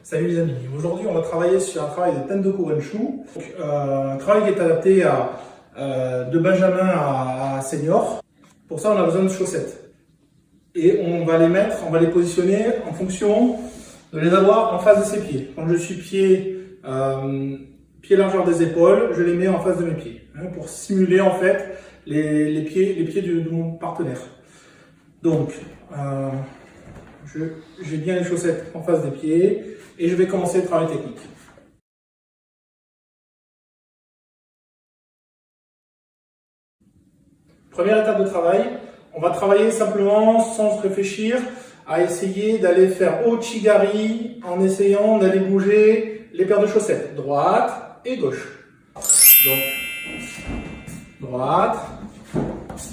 Salut les amis, aujourd'hui on va travailler sur un travail de Tendoku Renshu, un travail qui est adapté de Benjamin à senior. Pour ça on a besoin de chaussettes et on va les positionner en fonction de les avoir en face de ses pieds. Quand je suis pied largeur des épaules, je les mets en face de mes pieds pour simuler en fait les pieds de mon partenaire. Donc j'ai bien les chaussettes en face des pieds et je vais commencer le travail technique. Première étape de travail, on va travailler simplement sans se réfléchir à essayer d'aller faire Ouchigari en essayant d'aller bouger les paires de chaussettes, droite et gauche. Donc, droite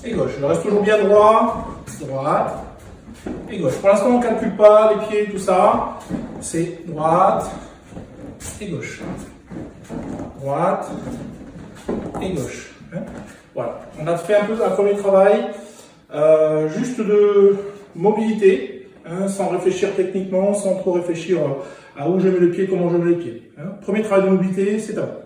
et gauche. Je reste toujours bien droit, droite et gauche. Pour l'instant, on ne calcule pas les pieds, tout ça. C'est droite et gauche. Droite et gauche. Voilà. On a fait un peu un premier travail, juste de mobilité, sans réfléchir techniquement, sans trop réfléchir à où je mets le pied, comment je mets les pieds. Premier travail de mobilité, c'est à vous.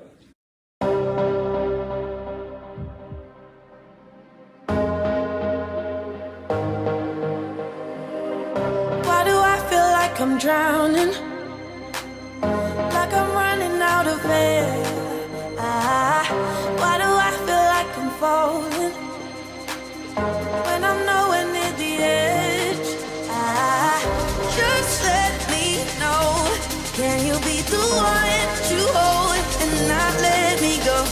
I'm drowning, like I'm running out of air. Why do I feel like I'm falling when I'm nowhere near the edge? Just let me know, can you be the one to hold and not let me go?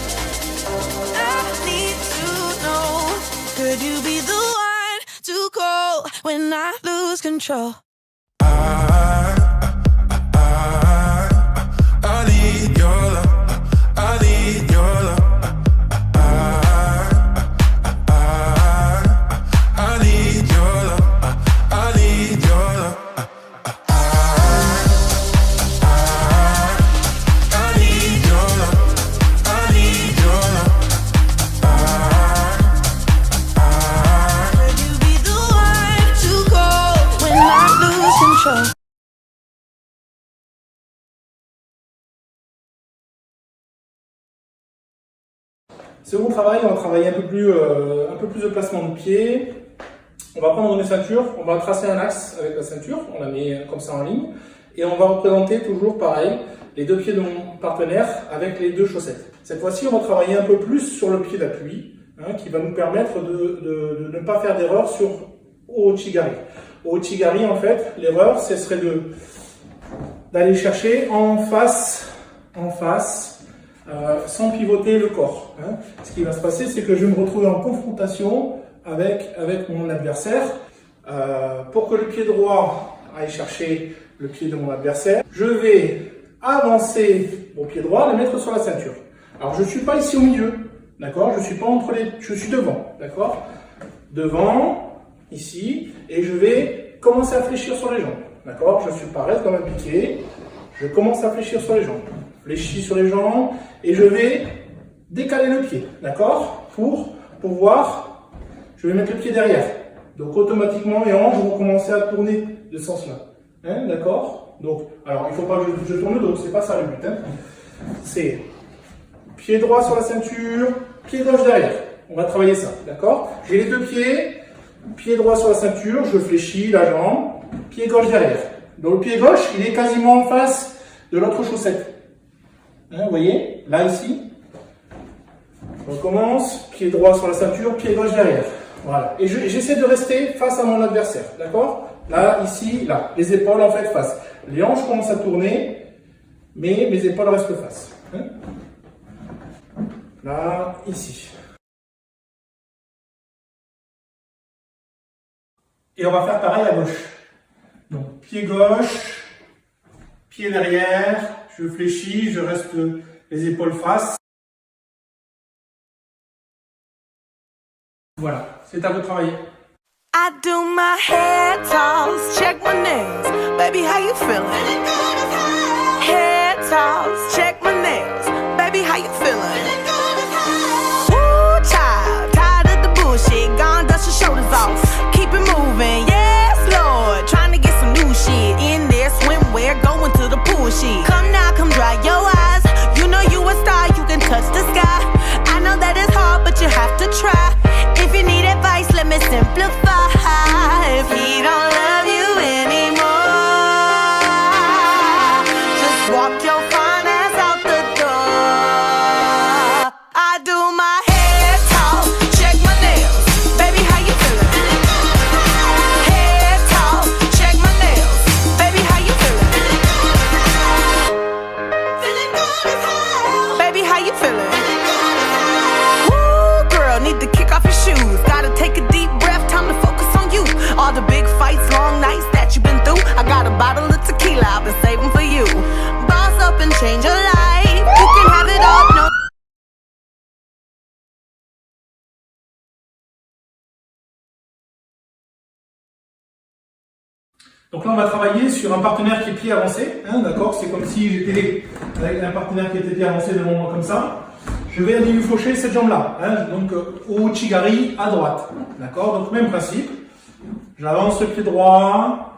I need to know, could you be the one to call when I lose control? I need your love. I need your love. I need your love. I need your love. I need your love. I need your love. Could you be the one to call when I lose control? Second travail, on va travailler un peu plus de placement de pied. On va prendre une ceinture, on va tracer un axe avec la ceinture, on la met comme ça en ligne. Et on va représenter toujours pareil, les deux pieds de mon partenaire avec les deux chaussettes. Cette fois-ci, on va travailler un peu plus sur le pied d'appui, qui va nous permettre de ne pas faire d'erreur sur Ouchigari. Ouchigari, en fait, l'erreur, ce serait d'aller chercher en face, sans pivoter le corps. Ce qui va se passer, c'est que je vais me retrouver en confrontation avec mon adversaire. Pour que le pied droit aille chercher le pied de mon adversaire, je vais avancer mon pied droit, le mettre sur la ceinture. Alors je ne suis pas ici au milieu, d'accord? Je suis pas entre les, je suis devant, d'accord? Devant, ici, et je vais commencer à fléchir sur les jambes, d'accord? Je suis pareil comme un piqué, je commence à fléchir sur les jambes. Fléchis sur les jambes et je vais décaler le pied, d'accord? Pour pouvoir, je vais mettre le pied derrière. Donc automatiquement mes hanches vont commencer à tourner de ce sens-là, d'accord? Donc, alors il ne faut pas que je tourne le dos, c'est pas ça le but. C'est pied droit sur la ceinture, pied gauche derrière. On va travailler ça, d'accord? J'ai les deux pieds, pied droit sur la ceinture, je fléchis la jambe, pied gauche derrière. Donc le pied gauche, il est quasiment en face de l'autre chaussette. Vous voyez, là, ici, on commence, pied droit sur la ceinture, pied gauche derrière. Voilà. Et j'essaie de rester face à mon adversaire, d'accord? Là, ici, là. Les épaules, en fait, face. Les hanches commencent à tourner, mais mes épaules restent face. Là, ici. Et on va faire pareil à gauche. Donc, pied gauche, pied derrière. Je fléchis, je reste les épaules face. Voilà, c'est à vous de travailler. I do my hair toss, check my nails. Baby, how you feeling? Hair toss, check my nails. Baby, how you feeling? Woo, child, tired of the bullshit. Gone, dust your shoulders off. Keep it moving, yes, Lord. Trying to get some new shit in there, swimwear, going to the pool. Donc là, on va travailler sur un partenaire qui est pied avancé, hein, d'accord? C'est comme si j'étais avec un partenaire qui était pied avancé devant moi comme ça. Je vais aller lui faucher cette jambe-là, hein, donc au chigari à droite, d'accord? Donc même principe. J'avance le pied droit,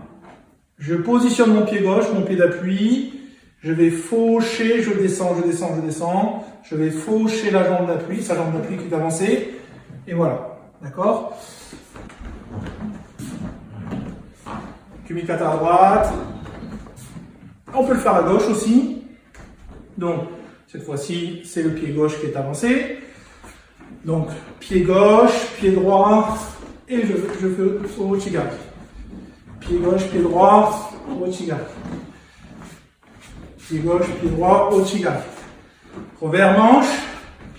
je positionne mon pied gauche, mon pied d'appui, je vais faucher, je descends, je descends, je descends, je vais faucher la jambe d'appui, sa jambe d'appui qui est avancée, et voilà, d'accord? Kumikata à droite. On peut le faire à gauche aussi. Donc, cette fois-ci, c'est le pied gauche qui est avancé. Donc, pied gauche, pied droit, et je fais au chigari. Pied gauche, pied droit, au chigari. Pied gauche, pied droit, au chigari. Revers manche,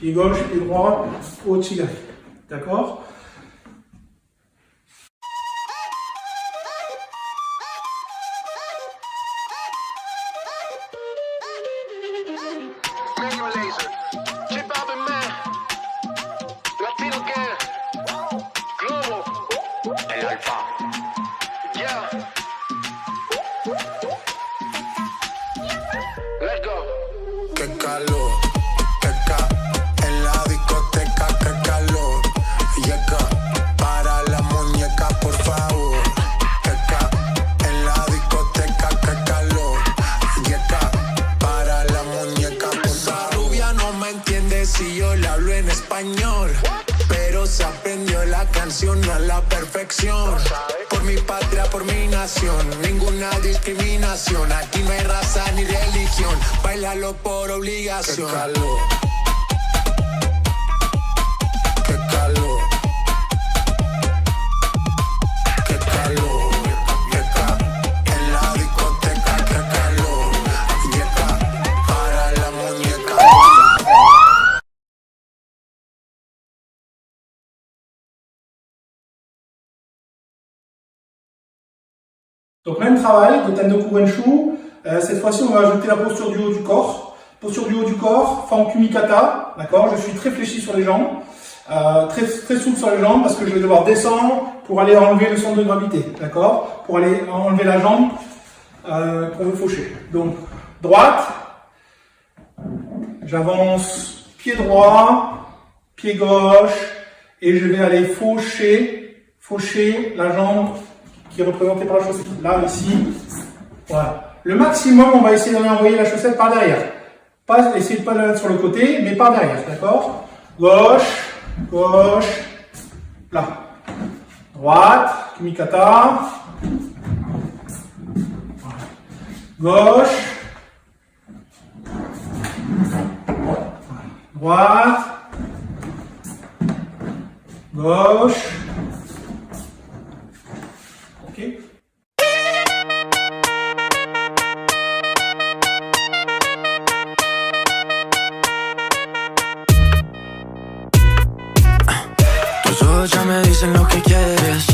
pied gauche, pied droit, au chigari. D'accord? Qué calor, en la discoteca, qué calor. Llega para la muñeca, por favor. En la discoteca, qué calor. Llega para la muñeca, por favor. Esa rubia no me entiende si yo le hablo en español, pero se aprendió la canción a la perfección. Por mi patria, por mi nación, ninguna discriminación. Aquí no hay raza ni religión, bailalo por obligación. Qué calor, qué calor, qué calor. Llega en la discoteca, qué calor. Llega para la muñeca. Donc même travail de Tendoku Wenshu, cette fois-ci on va ajouter la posture du haut du corps. Posture du haut du corps, forme Kumikata, d'accord? Je suis très fléchi sur les jambes, très souple sur les jambes parce que je vais devoir descendre pour aller enlever le centre de gravité, d'accord? Pour aller enlever la jambe qu'on veut faucher. Donc droite, j'avance pied droit, pied gauche et je vais aller faucher la jambe qui est représentée par la chaussette. Là, ici, voilà. Le maximum, on va essayer d'envoyer la chaussette par derrière. Pas essayer de pas la mettre sur le côté, mais par derrière, d'accord? Gauche, gauche, là. Droite, Kumikata. Gauche. Droite. Gauche. Ok. Tus ojos ya me dicen lo que quieres,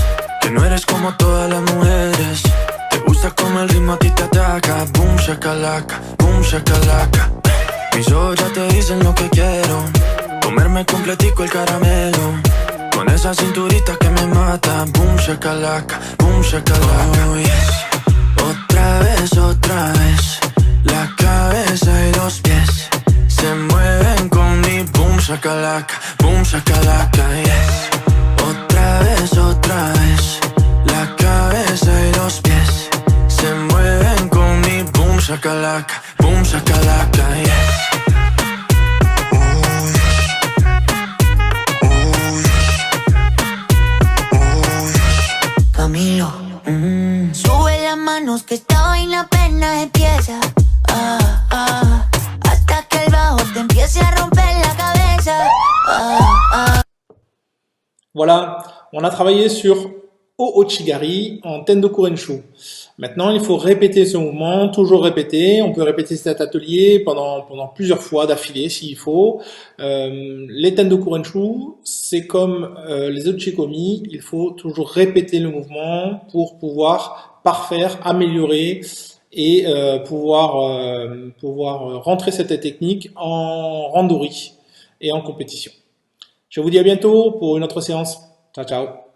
que no eres como todas las mujeres. Te gusta como el ritmo a ti te ataca, boom shakalaka, boom shakalaka. Mis ojos ya te dicen lo que quiero, comerme completico el caramelo, con esa cinturita que me mata, boom shakalaka, boom shakalaka. Oh, yes. Otra vez, la cabeza y los pies se mueven con mi boom shakalaka, yes. Otra vez, la cabeza y los pies se mueven con mi boom shakalaka, yes. Camilo, sube las manos que esta vaina apenas empieza. Hasta que el bajo te empiece a romper la cabeza. Voilà, on a travaillé sur Oochigari en Tendoku Renshu. Maintenant, il faut répéter ce mouvement, toujours répéter. On peut répéter cet atelier pendant plusieurs fois d'affilée s'il faut. Les Tendoku Renshu, c'est comme les Uchikomi, il faut toujours répéter le mouvement pour pouvoir parfaire, améliorer et pouvoir rentrer cette technique en randori et en compétition. Je vous dis à bientôt pour une autre séance. Ciao, ciao.